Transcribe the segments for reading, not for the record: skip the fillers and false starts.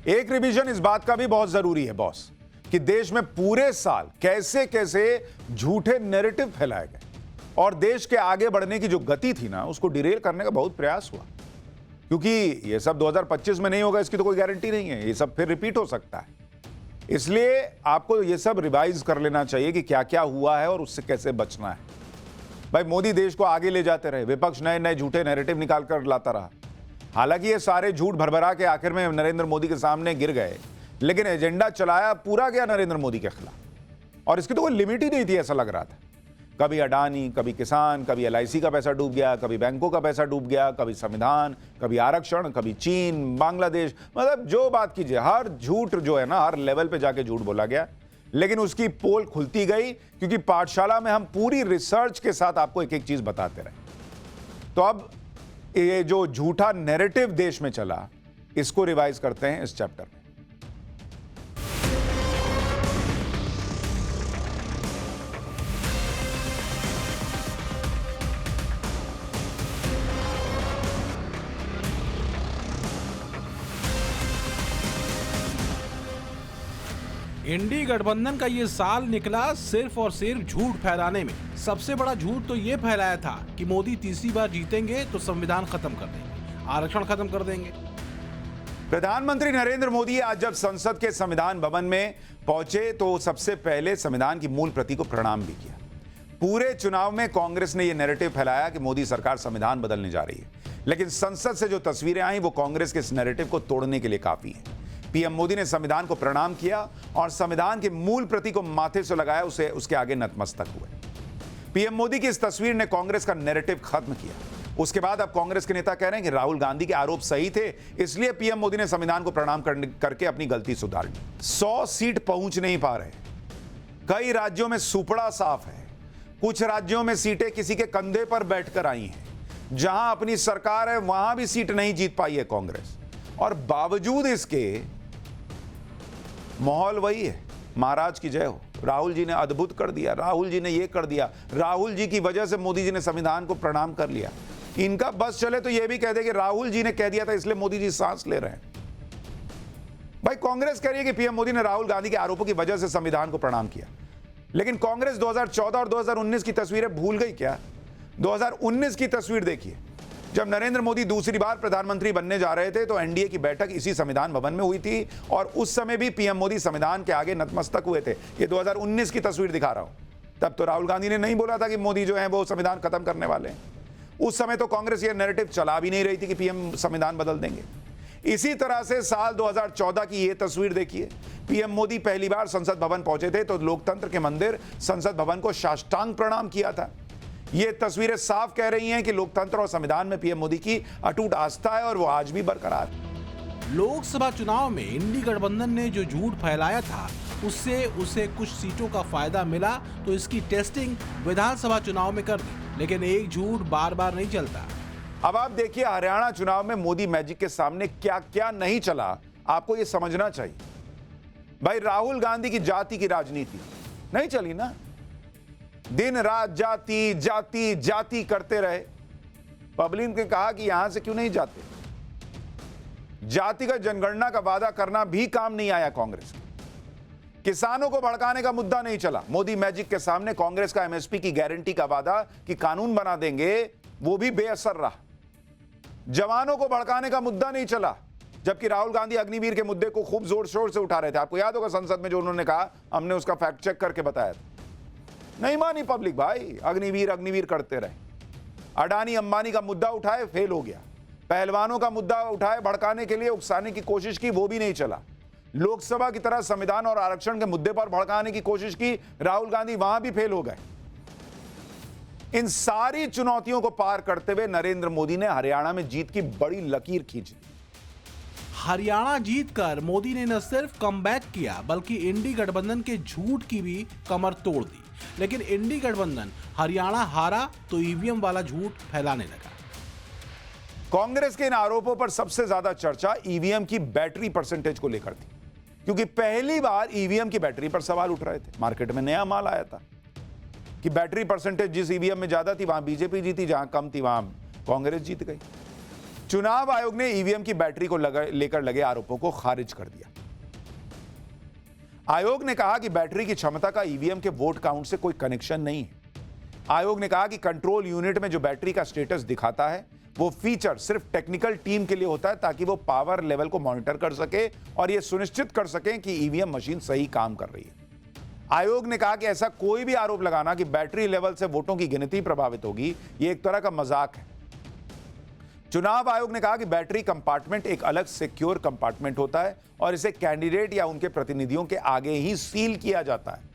एक रिवीजन इस बात का भी बहुत जरूरी है बॉस कि देश में पूरे साल कैसे कैसे झूठे नैरेटिव फैलाए गए और देश के आगे बढ़ने की जो गति थी ना, उसको डिरेल करने का बहुत प्रयास हुआ। क्योंकि ये सब 2025 में नहीं होगा, इसकी तो कोई गारंटी नहीं है, ये सब फिर रिपीट हो सकता है। इसलिए आपको ये सब रिवाइज कर लेना चाहिए कि क्या क्या हुआ है और उससे कैसे बचना है। भाई, मोदी देश को आगे ले जाते रहे, विपक्ष नए नए झूठे नैरेटिव निकाल कर लाता रहा। हालांकि ये सारे झूठ भरभरा के आखिर में नरेंद्र मोदी के सामने गिर गए, लेकिन एजेंडा चलाया पूरा गया नरेंद्र मोदी के खिलाफ, और इसकी तो कोई लिमिट ही नहीं थी, ऐसा लग रहा था। कभी अडानी, कभी किसान, कभी LIC का पैसा डूब गया, कभी बैंकों का पैसा डूब गया, कभी संविधान, कभी आरक्षण, कभी चीन, बांग्लादेश, मतलब जो बात कीजिए, हर झूठ जो है ना, हर लेवल पे जाके झूठ बोला गया। लेकिन उसकी पोल खुलती गई, क्योंकि पाठशाला में हम पूरी रिसर्च के साथ आपको एक एक चीज बताते रहे। तो अब ये जो झूठा नैरेटिव देश में चला, इसको रिवाइज करते हैं इस चैप्टर में। इंडी गठबंधन का ये साल निकला सिर्फ और सिर्फ झूठ फैलाने में। सबसे बड़ा झूठ तो ये फैलाया था कि मोदी तीसरी बार जीतेंगे तो संविधान खत्म कर देंगे, आरक्षण खत्म कर देंगे। प्रधानमंत्री नरेंद्र मोदी आज जब संसद के संविधान भवन में पहुंचे तो सबसे पहले संविधान की मूल प्रति को प्रणाम भी किया। पूरे चुनाव में कांग्रेस ने यह नैरेटिव फैलाया कि मोदी सरकार संविधान बदलने जा रही है, लेकिन संसद से जो तस्वीरें आई वो कांग्रेस के इस नैरेटिव को तोड़ने के लिए काफी है। पीएम मोदी ने संविधान को प्रणाम किया और संविधान की मूल प्रति को माथे से लगाया, उसे उसके आगे नतमस्तक हुए। पीएम मोदी की इस तस्वीर ने कांग्रेस का नैरेटिव खत्म किया। उसके बाद अब कांग्रेस के नेता कह रहे हैं कि राहुल गांधी के आरोप सही थे, इसलिए पीएम मोदी ने संविधान को प्रणाम करके अपनी गलती सुधार ली। 100 सीट पहुंच नहीं पा रहे, कई राज्यों में सुपड़ा साफ है, कुछ राज्यों में सीटें किसी के कंधे पर बैठकर आई हैं। जहां अपनी सरकार है वहां भी सीट नहीं जीत पाई है कांग्रेस, और बावजूद इसके माहौल वही है, महाराज की जय हो, राहुल जी ने अद्भुत कर दिया, राहुल जी ने ये कर दिया, राहुल जी की वजह से मोदी जी ने संविधान को प्रणाम कर लिया। इनका बस चले तो ये भी कह दे कि राहुल जी ने कह दिया था इसलिए मोदी जी सांस ले रहे हैं। भाई, कांग्रेस कह रही है कि पीएम मोदी ने राहुल गांधी के आरोपों की वजह से संविधान को प्रणाम किया, लेकिन कांग्रेस 2014 और 2019 की तस्वीरें भूल गई क्या? 2019 की तस्वीर देखिए, जब नरेंद्र मोदी दूसरी बार प्रधानमंत्री बनने जा रहे थे तो एनडीए की बैठक इसी संविधान भवन में हुई थी, और उस समय भी पीएम मोदी संविधान के आगे नतमस्तक हुए थे। ये 2019 की तस्वीर दिखा रहा हूं। तब तो राहुल गांधी ने नहीं बोला था कि मोदी जो है वो संविधान खत्म करने वाले हैं। उस समय तो कांग्रेस ये नैरेटिव चला भी नहीं रही थी कि पीएम संविधान बदल देंगे। इसी तरह से साल 2014 की ये तस्वीर देखिए, पीएम मोदी पहली बार संसद भवन पहुंचे थे तो लोकतंत्र के मंदिर संसद भवन को साष्टांग प्रणाम किया था। ये तस्वीरें साफ कह रही हैं कि लोकतंत्र और संविधान में पीएम मोदी की अटूट आस्था है और वो आज भी बरकरार है। लोकसभा चुनाव में इंडी गठबंधन ने जो झूठ फैलाया था उससे उसे कुछ सीटों का फायदा मिला, तो इसकी टेस्टिंग विधानसभा चुनाव में कर दी। लेकिन एक झूठ बार बार नहीं चलता। अब आप देखिए हरियाणा चुनाव में मोदी मैजिक के सामने क्या क्या नहीं चला, आपको ये समझना चाहिए। भाई, राहुल गांधी की जाति की राजनीति नहीं चली ना, दिन रात जाति जाति जाति करते रहे। पब्लिक ने कहा कि यहां से क्यों नहीं जाते। जातिगत जनगणना का वादा करना भी काम नहीं आया कांग्रेस के। किसानों को भड़काने का मुद्दा नहीं चला। मोदी मैजिक के सामने कांग्रेस का एमएसपी की गारंटी का वादा कि कानून बना देंगे, वो भी बेअसर रहा। जवानों को भड़काने का मुद्दा नहीं चला, जबकि राहुल गांधी अग्निवीर के मुद्दे को खूब जोर शोर से उठा रहे थे। आपको याद होगा संसद में जो उन्होंने कहा, हमने उसका फैक्ट चेक करके बताया था। नहीं मानी पब्लिक, भाई अग्निवीर अग्निवीर करते रहे। अडानी अंबानी का मुद्दा उठाए, फेल हो गया। पहलवानों का मुद्दा उठाए, भड़काने के लिए उकसाने की कोशिश की, वो भी नहीं चला। लोकसभा की तरह संविधान और आरक्षण के मुद्दे पर भड़काने की कोशिश की, राहुल गांधी वहां भी फेल हो गए। इन सारी चुनौतियों को पार करते हुए नरेंद्र मोदी ने हरियाणा में जीत की बड़ी लकीर खींची। हरियाणा जीतकर मोदी ने न सिर्फ कमबैक किया बल्कि इंडी गठबंधन के झूठ की भी कमर तोड़ दी। लेकिन इंडी गठबंधन हरियाणा हारा तो ईवीएम वाला झूठ फैलाने लगा। कांग्रेस के इन आरोपों पर सबसे ज्यादा चर्चा ईवीएम की बैटरी परसेंटेज को लेकर थी, क्योंकि पहली बार ईवीएम की बैटरी पर सवाल उठ रहे थे। मार्केट में नया माल आया था कि बैटरी परसेंटेज जिस ईवीएम में ज्यादा थी वहां बीजेपी जीती, जहां कम थी वहां कांग्रेस जीत गई। चुनाव आयोग ने ईवीएम की बैटरी को लेकर लगे आरोपों को खारिज कर दिया। आयोग ने कहा कि बैटरी की क्षमता का ईवीएम के वोट काउंट से कोई कनेक्शन नहीं है। आयोग ने कहा कि कंट्रोल यूनिट में जो बैटरी का स्टेटस दिखाता है वो फीचर सिर्फ टेक्निकल टीम के लिए होता है ताकि वो पावर लेवल को मॉनिटर कर सके और ये सुनिश्चित कर सकें कि ईवीएम मशीन सही काम कर रही है। आयोग ने कहा कि ऐसा कोई भी आरोप लगाना कि बैटरी लेवल से वोटों की गिनती प्रभावित होगी, ये एक तरह का मजाक है। चुनाव आयोग ने कहा कि बैटरी कंपार्टमेंट एक अलग सिक्योर कंपार्टमेंट होता है और इसे कैंडिडेट या उनके प्रतिनिधियों के आगे ही सील किया जाता है।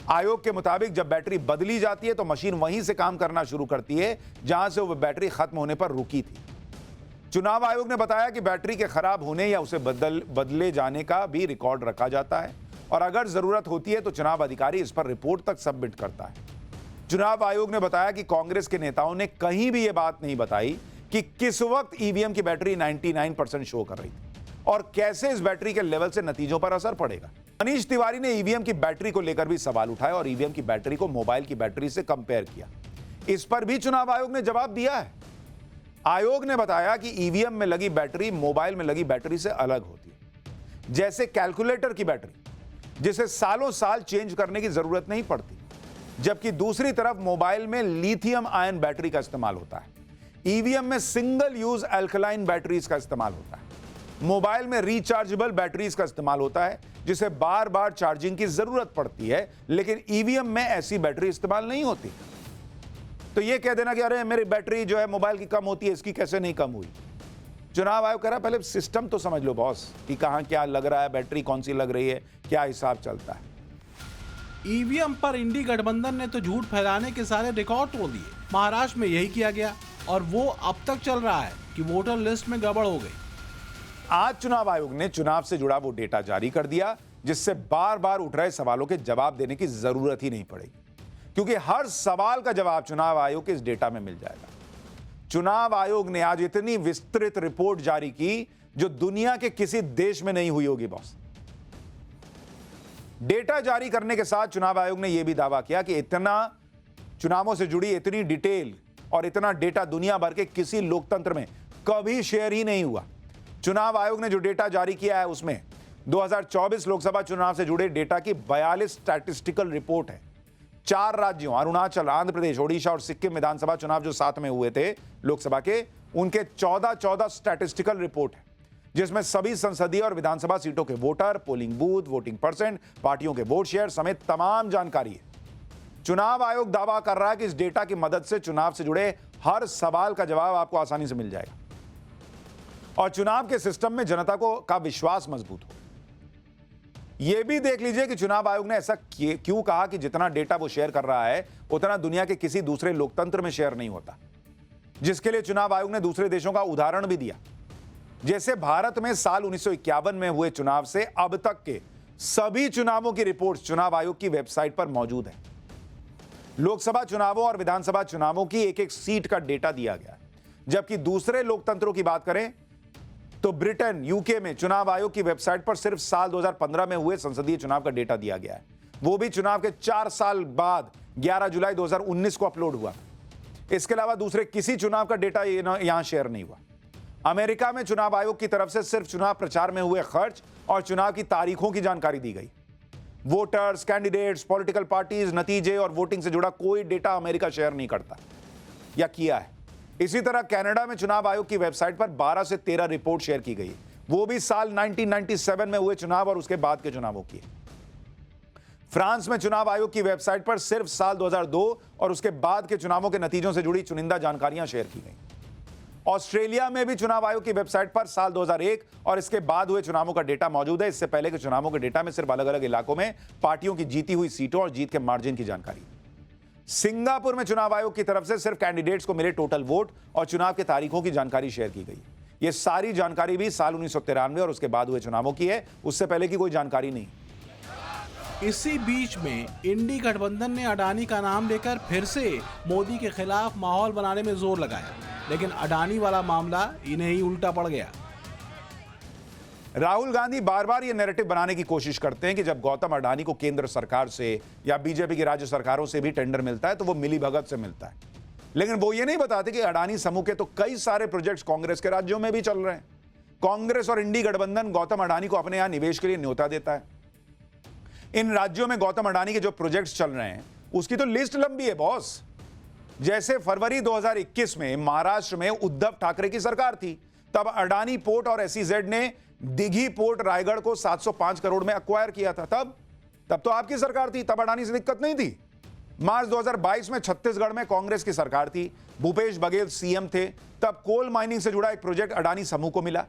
आयोग के मुताबिक जब बैटरी बदली जाती है तो मशीन वहीं से काम करना शुरू करती है जहां से वो बैटरी खत्म होने पर रुकी थी। चुनाव आयोग ने बताया कि बैटरी के खराब होने या उसे बदले जाने का भी रिकॉर्ड रखा जाता है और अगर जरूरत होती है तो चुनाव अधिकारी इस पर रिपोर्ट तक सबमिट करता है। चुनाव आयोग ने बताया कि कांग्रेस के नेताओं ने कहीं भी यह बात नहीं बताई कि किस वक्त ईवीएम की बैटरी 99% शो कर रही थी और कैसे इस बैटरी के लेवल से नतीजों पर असर पड़ेगा। मनीष तिवारी ने ईवीएम की बैटरी को लेकर भी सवाल उठाए और ईवीएम की बैटरी को मोबाइल की बैटरी से कंपेयर किया। इस पर भी चुनाव आयोग ने जवाब दिया है। आयोग ने बताया कि ईवीएम में लगी बैटरी मोबाइल में लगी बैटरी से अलग होती है, जैसे कैलकुलेटर की बैटरी, जिसे सालों साल चेंज करने की जरूरत नहीं पड़ती, जबकि दूसरी तरफ मोबाइल में लिथियम आयन बैटरी का इस्तेमाल होता है। ईवीएम में सिंगल यूज अल्कलाइन बैटरीज का इस्तेमाल होता है। मोबाइल में रिचार्जेबल बैटरीज का इस्तेमाल होता है जिसे बार बार चार्जिंग की जरूरत पड़ती है, लेकिन ईवीएम में ऐसी बैटरी इस्तेमाल नहीं होती। तो यह कह देना कि अरे मेरी बैटरी जो है मोबाइल की कम होती है, इसकी कैसे नहीं कम हुई। चुनाव आयोग कह रहा है पहले सिस्टम तो समझ लो बॉस कि कहां क्या लग रहा है, बैटरी कौन सी लग रही है, क्या हिसाब चलता है। ईवीएम पर इंडी गठबंधन ने तो झूठ फैलाने के सारे रिकॉर्ड तोड़ दिए। महाराष्ट्र में यही किया गया और वो अब तक चल रहा है कि वोटर लिस्ट में गड़बड़ हो गई। आज चुनाव आयोग ने चुनाव से जुड़ा वो डेटा जारी कर दिया जिससे बार बार उठ रहे सवालों के जवाब देने की जरूरत ही नहीं पड़ेगी, क्योंकि हर सवाल का जवाब चुनाव आयोग के इस डेटा में मिल जाएगा। चुनाव आयोग ने आज इतनी विस्तृत रिपोर्ट जारी की जो दुनिया के किसी देश में नहीं हुई होगी बॉस। डेटा जारी करने के साथ चुनाव आयोग ने यह भी दावा किया कि इतना चुनावों से जुड़ी इतनी डिटेल और इतना डेटा दुनिया भर के किसी लोकतंत्र में कभी शेयर ही नहीं हुआ। चुनाव आयोग ने जो डेटा जारी किया है उसमें 2024 लोकसभा चुनाव से जुड़े डेटा की 42 स्टैटिस्टिकल रिपोर्ट है। 4 राज्यों अरुणाचल, आंध्र प्रदेश, ओडिशा और सिक्किम विधानसभा चुनाव जो साथ में हुए थे लोकसभा के, उनके 14 स्टैटिस्टिकल रिपोर्ट है जिसमें सभी संसदीय और विधानसभा सीटों के voter, polling booth, voting percent, पार्टियों के वोट शेयर समेत तमाम जानकारी है। चुनाव आयोग दावा कर रहा है कि इस डेटा की मदद से चुनाव से जुड़े हर सवाल का जवाब आपको आसानी से मिल जाएगा और चुनाव के सिस्टम में जनता का विश्वास मजबूत हो। यह भी देख लीजिए कि चुनाव आयोग ने ऐसा क्यों कहा कि जितना डेटा वो शेयर कर रहा है उतना दुनिया के किसी दूसरे लोकतंत्र में शेयर नहीं होता, जिसके लिए चुनाव आयोग ने दूसरे देशों का उदाहरण भी दिया। जैसे भारत में साल 1951 में हुए चुनाव से अब तक के सभी चुनावों की रिपोर्ट चुनाव आयोग की वेबसाइट पर मौजूद है। लोकसभा चुनावों और विधानसभा चुनावों की एक एक सीट का डेटा दिया गया, जबकि दूसरे लोकतंत्रों की बात करें तो ब्रिटेन, यूके में चुनाव आयोग की वेबसाइट पर सिर्फ साल 2015 में हुए संसदीय चुनाव का डेटा दिया गया है। वो भी चुनाव के 4 साल बाद 11 जुलाई 2019 को अपलोड हुआ। इसके अलावा दूसरे किसी चुनाव का डेटा यहां शेयर नहीं हुआ। अमेरिका में चुनाव आयोग की तरफ से सिर्फ चुनाव प्रचार में हुए खर्च और चुनाव की तारीखों की जानकारी दी गई। वोटर्स, कैंडिडेट्स, पॉलिटिकल पार्टीज, नतीजे और वोटिंग से जुड़ा कोई डेटा अमेरिका शेयर नहीं करता या किया है। इसी तरह कनाडा में चुनाव आयोग की वेबसाइट पर 12 से 13 रिपोर्ट शेयर की गई, वो भी साल 1997 में हुए चुनाव और उसके बाद के चुनावों की। फ्रांस में चुनाव आयोग की वेबसाइट पर सिर्फ साल 2002 और उसके बाद के चुनावों के नतीजों से जुड़ी चुनिंदा जानकारियां शेयर की गई। ऑस्ट्रेलिया में भी चुनाव आयोग की वेबसाइट पर साल 2001 और इसके बाद हुए चुनावों का डेटा मौजूद है। इससे पहले के चुनावों के डेटा में सिर्फ अलग अलग इलाकों में पार्टियों की जीती हुई सीटों और जीत के मार्जिन की जानकारी। सिंगापुर में चुनाव आयोग की तरफ से सिर्फ कैंडिडेट्स को मिले टोटल वोट और चुनाव के तारीखों की जानकारी शेयर की गई। यह सारी जानकारी भी साल 1993 और उसके बाद हुए चुनावों की है, उससे पहले की कोई जानकारी नहीं। इसी बीच में इंडी गठबंधन ने अडानी का नाम लेकर फिर से मोदी के खिलाफ माहौल बनाने में जोर लगाया, लेकिन अडानी वाला मामला इन्हें ही उल्टा पड़ गया। राहुल गांधी बार बार यह नैरेटिव बनाने की कोशिश करते हैं कि जब गौतम अडानी को केंद्र सरकार से या बीजेपी की राज्य सरकारों से भी टेंडर मिलता है तो वो मिली भगत से मिलता है, लेकिन वो ये नहीं बताते कि अडानी समूह के तो कई सारे प्रोजेक्ट्स कांग्रेस के राज्यों में भी चल रहे हैं। कांग्रेस और इंडी गठबंधन गौतम अडानी को अपने यहां निवेश के लिए न्योता देता है। इन राज्यों में गौतम अडानी के जो प्रोजेक्ट्स चल रहे हैं उसकी तो लिस्ट लंबी है बॉस। जैसे फरवरी 2021 में महाराष्ट्र में उद्धव ठाकरे की सरकार थी, तब अडानी पोर्ट और एसईजेड ने दिघी पोर्ट रायगढ़ को 705 करोड़ में एक्वायर किया था। तब तो आपकी सरकार थी, तब अडानी से दिक्कत नहीं थी। मार्च 2022 में छत्तीसगढ़ में कांग्रेस की सरकार थी, भूपेश बघेल सीएम थे, तब कोल माइनिंग से जुड़ा एक प्रोजेक्ट अडानी समूह को मिला।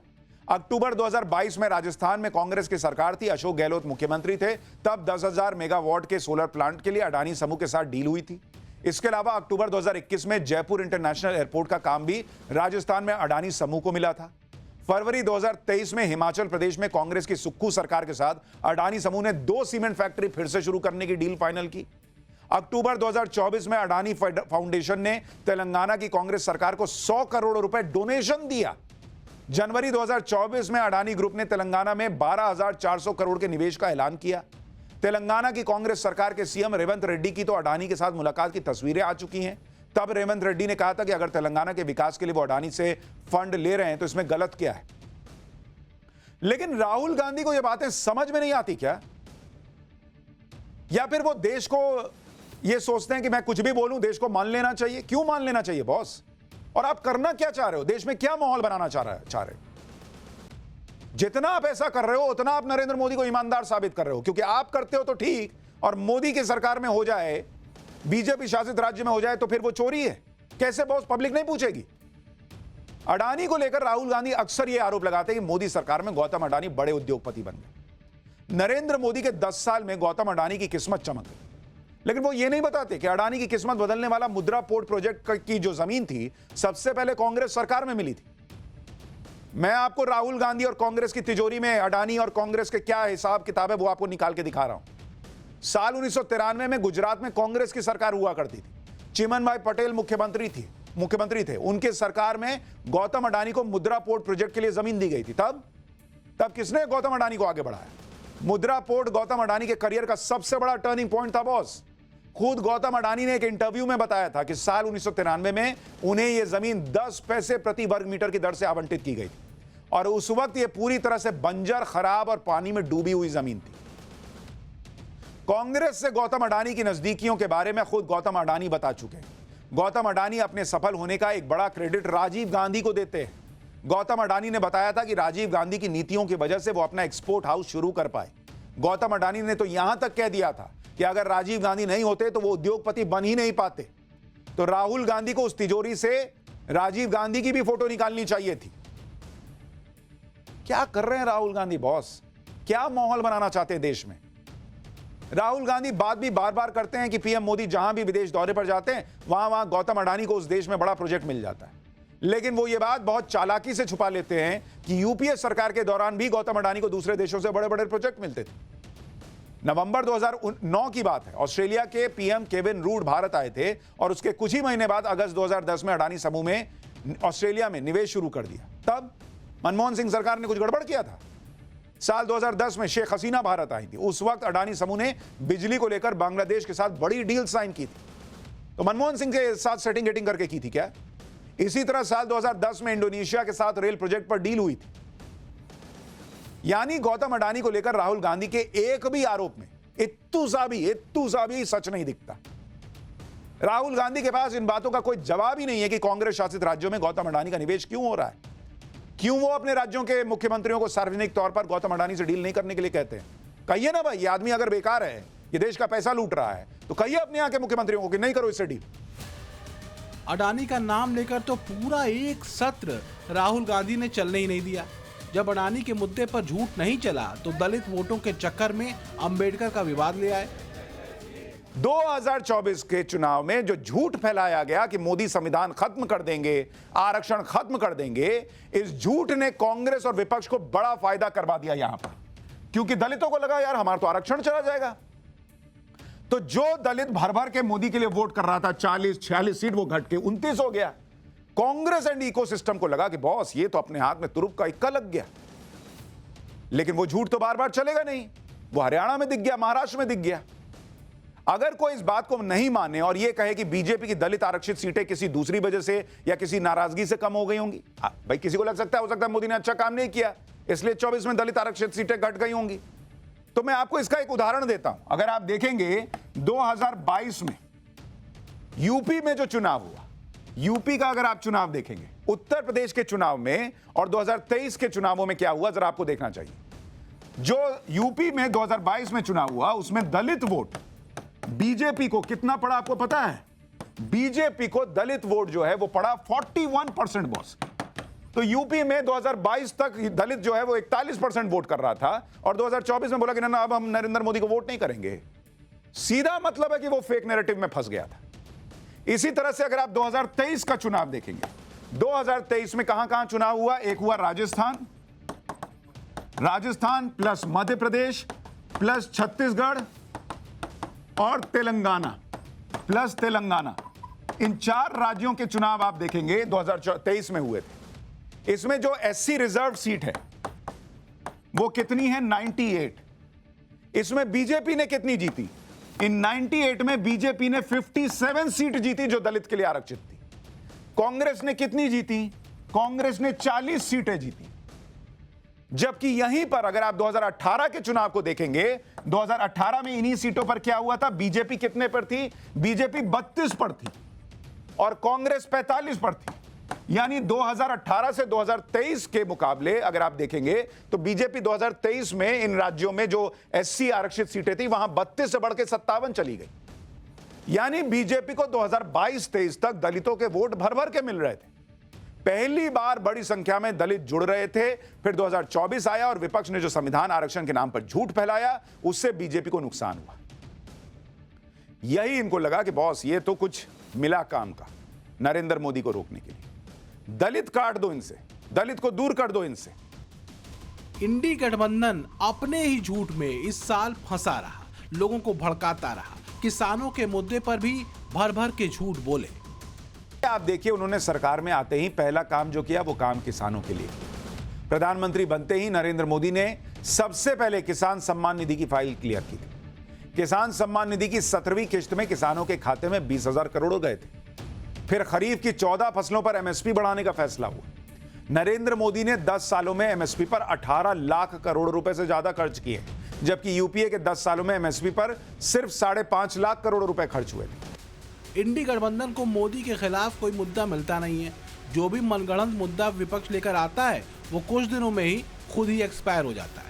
अक्टूबर 2022 में राजस्थान में कांग्रेस की सरकार थी, अशोक गहलोत मुख्यमंत्री थे, तब 10,000 मेगावाट के सोलर प्लांट के लिए अडानी समूह के साथ डील हुई थी। इसके अलावा अक्टूबर 2021 में जयपुर इंटरनेशनल एयरपोर्ट का काम भी राजस्थान में अडानी समूह को मिला था। फरवरी 2023 में हिमाचल प्रदेश में कांग्रेस की सुक्खू सरकार के साथ अडानी समूह ने 2 सीमेंट फैक्ट्री फिर से शुरू करने की डील फाइनल की। अक्टूबर 2024 में अडानी फाउंडेशन ने तेलंगाना की कांग्रेस सरकार को 100 करोड़ रुपए डोनेशन दिया। जनवरी 2024 में अडानी ग्रुप ने तेलंगाना में 12,400 करोड़ के निवेश का ऐलान किया। तेलंगाना की कांग्रेस सरकार के सीएम रेवंत रेड्डी की तो अडानी के साथ मुलाकात की तस्वीरें आ चुकी हैं। तब रेवंत रेड्डी ने कहा था कि अगर तेलंगाना के विकास के लिए वो अडानी से फंड ले रहे हैं तो इसमें गलत क्या है। लेकिन राहुल गांधी को ये बातें समझ में नहीं आती क्या? या फिर वो देश को ये सोचते हैं कि मैं कुछ भी बोलूं देश को मान लेना चाहिए? क्यों मान लेना चाहिए बॉस? और आप करना क्या चाह रहे हो? देश में क्या माहौल बनाना चाह रहे हो? जितना आप ऐसा कर रहे हो उतना आप नरेंद्र मोदी को ईमानदार साबित कर रहे हो, क्योंकि आप करते हो तो ठीक, और मोदी की सरकार में हो जाए, बीजेपी शासित राज्य में हो जाए तो फिर वो चोरी है। कैसे बॉस? पब्लिक नहीं पूछेगी। अडानी को लेकर राहुल गांधी अक्सर यह आरोप लगाते हैं कि मोदी सरकार में गौतम अडानी बड़े उद्योगपति बन गए। नरेंद्र मोदी के 10 साल में गौतम अडानी की किस्मत चमक गई। लेकिन वो ये नहीं बताते कि अडानी की किस्मत बदलने वाला मुद्रा पोर्ट प्रोजेक्ट की जो जमीन थी सबसे पहले कांग्रेस सरकार में मिली थी। मैं आपको राहुल गांधी और कांग्रेस की तिजोरी में अडानी और कांग्रेस के क्या हिसाब किताब है वो आपको निकाल के दिखा रहा हूं। साल 1993 में गुजरात में कांग्रेस की सरकार हुआ करती थी। चिमनभाई पटेल मुख्यमंत्री थे। उनके सरकार में गौतम अडानी को मुद्रा पोर्ट प्रोजेक्ट के लिए जमीन दी गई थी। तब किसने गौतम अडानी को आगे बढ़ाया? मुद्रा पोर्ट गौतम अडानी के करियर का सबसे बड़ा टर्निंग पॉइंट था बॉस। खुद गौतम अडानी ने एक इंटरव्यू में बताया था कि साल 1993 में उन्हें यह जमीन 10 पैसे प्रति वर्ग मीटर की दर से आवंटित की गई थी, और उस वक्त यह पूरी तरह से बंजर, खराब और पानी में डूबी हुई जमीन थी। कांग्रेस से गौतम अडानी की नजदीकियों के बारे में खुद गौतम अडानी बता चुके हैं। गौतम अडानी अपने सफल होने का एक बड़ा क्रेडिट राजीव गांधी को देते हैं। गौतम अडानी ने बताया था कि राजीव गांधी की नीतियों की वजह से वो अपना एक्सपोर्ट हाउस शुरू कर पाए। गौतम अडानी ने तो यहां तक कह दिया था कि अगर राजीव गांधी नहीं होते तो वो उद्योगपति बन ही नहीं पाते। तो राहुल गांधी को उस तिजोरी से राजीव गांधी की भी फोटो निकालनी चाहिए थी। क्या कर रहे हैं राहुल गांधी बॉस? क्या माहौल बनाना चाहते हैं देश में? राहुल गांधी बात भी बार बार करते हैं कि पीएम मोदी जहां भी विदेश दौरे पर जाते हैं वहां गौतम अडानी को उस देश में बड़ा प्रोजेक्ट मिल जाता है। लेकिन वो ये बात बहुत चालाकी से छुपा लेते हैं कि यूपीए सरकार के दौरान भी गौतम अडानी को दूसरे देशों से बड़े बड़े प्रोजेक्ट मिलते थे। नवंबर 2009 की बात है, ऑस्ट्रेलिया के पीएम केविन रूड भारत आए थे और उसके कुछ ही महीने बाद अगस्त 2010 में अडानी समूह में ऑस्ट्रेलिया में निवेश शुरू कर दिया। तब मनमोहन सिंह सरकार ने कुछ गड़बड़ किया था। साल 2010 में शेख हसीना भारत आई थी। उस वक्त अडानी समूह ने बिजली को लेकर बांग्लादेश के साथ बड़ी डील साइन की थी। तो मनमोहन सिंह के साथ सेटिंग गेटिंग करके की थी क्या? इसी तरह साल 2010 में इंडोनेशिया के साथ रेल प्रोजेक्ट पर डील हुई थी। यानी गौतम अडानी को लेकर राहुल गांधी के एक भी आरोप में इत्तू सा भी सच नहीं दिखता। राहुल गांधी के पास इन बातों का कोई जवाब ही नहीं है कि कांग्रेस शासित राज्यों में गौतम अडानी का निवेश क्यों हो रहा है। क्यों वो अपने राज्यों के मुख्यमंत्रियों को सार्वजनिक तौर पर गौतम अडानी से डील नहीं करने के लिए कहते हैं? कहिए ना भाई, ये आदमी अगर बेकार है, ये देश का पैसा लूट रहा है, तो कहिए अपने यहाँ के मुख्यमंत्रियों को कि नहीं करो इससे डील। अडानी का नाम लेकर तो पूरा एक सत्र राहुल गांधी ने चलने ही नहीं दिया। जब अडानी के मुद्दे पर झूठ नहीं चला तो दलित वोटों के चक्कर में अंबेडकर का विवाद ले आए। 2024 के चुनाव में जो झूठ फैलाया गया कि मोदी संविधान खत्म कर देंगे, आरक्षण खत्म कर देंगे, इस झूठ ने कांग्रेस और विपक्ष को बड़ा फायदा करवा दिया यहां पर, क्योंकि दलितों को लगा यार हमारा तो आरक्षण चला जाएगा। तो जो दलित भर भर के मोदी के लिए वोट कर रहा था, 40-46 सीट वो घट के 29 हो गया। कांग्रेस एंड इकोसिस्टम को लगा कि बॉस ये तो अपने हाथ में तुरुप का इक्का लग गया। लेकिन वो झूठ तो बार बार चलेगा नहीं। वो हरियाणा में दिख गया, महाराष्ट्र में दिख गया। अगर कोई इस बात को नहीं माने और यह कहे कि बीजेपी की दलित आरक्षित सीटें किसी दूसरी वजह से या किसी नाराजगी से कम हो गई होंगी, भाई किसी को लग सकता है, हो सकता है मोदी ने अच्छा काम नहीं किया इसलिए 24 में दलित आरक्षित सीटें घट गई होंगी। तो मैं आपको इसका एक उदाहरण देता हूं। अगर आप देखेंगे 2022 में यूपी में जो चुनाव हुआ, यूपी का अगर आप चुनाव देखेंगे, उत्तर प्रदेश के चुनाव में और 2023 के चुनावों में क्या हुआ, जरा आपको देखना चाहिए। जो यूपी में 2022 में चुनाव हुआ उसमें दलित वोट बीजेपी को कितना पड़ा आपको पता है? बीजेपी को दलित वोट जो है वो पड़ा 41% बॉस। तो यूपी में 2022 तक दलित जो है वो 41% वोट कर रहा था और 2024 में बोला कि ना अब हम नरेंद्र मोदी को वोट नहीं करेंगे। सीधा मतलब है कि वो फेक नैरेटिव में फंस गया था। इसी तरह से अगर आप 2023 का चुनाव देखेंगे, 2023 में कहां चुनाव हुआ? एक हुआ राजस्थान प्लस मध्य प्रदेश प्लस छत्तीसगढ़ और तेलंगाना प्लस तेलंगाना, इन 4 राज्यों के चुनाव आप देखेंगे 2023 में हुए थे। इसमें जो एससी रिजर्व सीट है वो कितनी है? 98। इसमें बीजेपी ने कितनी जीती? इन 98 में बीजेपी ने 57 सीट जीती जो दलित के लिए आरक्षित थी। कांग्रेस ने कितनी जीती? कांग्रेस ने 40 सीटें जीती। जबकि यहीं पर अगर आप 2018 के चुनाव को देखेंगे, 2018 में इन्हीं सीटों पर क्या हुआ था? बीजेपी कितने पर थी? बीजेपी 32 पर थी और कांग्रेस 45 पर थी। यानी 2018 से 2023 के मुकाबले अगर आप देखेंगे तो बीजेपी 2023 में इन राज्यों में जो एससी आरक्षित सीटें थी वहां 32 से बढ़ के 57 चली गई। यानी बीजेपी को 2022-23 तक दलितों के वोट भर भर के मिल रहे थे। पहली बार बड़ी संख्या में दलित जुड़ रहे थे। फिर 2024 आया और विपक्ष ने जो संविधान आरक्षण के नाम पर झूठ फैलाया, उससे बीजेपी को नुकसान हुआ। यही इनको लगा कि बॉस ये तो कुछ मिला काम का नरेंद्र मोदी को रोकने के लिए। दलित काट दो इनसे, दलित को दूर कर दो इनसे। इंडी गठबंधन अपने ही झूठ में इस साल फंसा रहा, लोगों को भड़काता रहा, किसानों के मुद्दे पर भी भर भर के झूठ बोले। आप देखिए, उन्होंने सरकार में आते ही पहला काम जो किया वो काम किसानों के लिए। प्रधानमंत्री बनते ही नरेंद्र मोदी ने सबसे पहले किसान सम्मान निधि की फाइल क्लियर की थी। किसान सम्मान निधि की 17वीं किश्त में किसानों के खाते में 20,000 करोड़ गए थे। फिर खरीफ की 14 फसलों पर एमएसपी बढ़ाने का फैसला हुआ। नरेंद्र मोदी ने 10 सालों में एमएसपी पर 18 लाख करोड़ रुपए से ज्यादा खर्च किए, जबकि यूपीए के 10 सालों में एमएसपी पर सिर्फ 5.5 लाख करोड़ रुपए खर्च हुए थे। इंडी गठबंधन को मोदी के खिलाफ कोई मुद्दा मिलता नहीं है। जो भी मनगढ़ंत मुद्दा विपक्ष लेकर आता है वो कुछ दिनों में ही खुद ही एक्सपायर हो जाता है।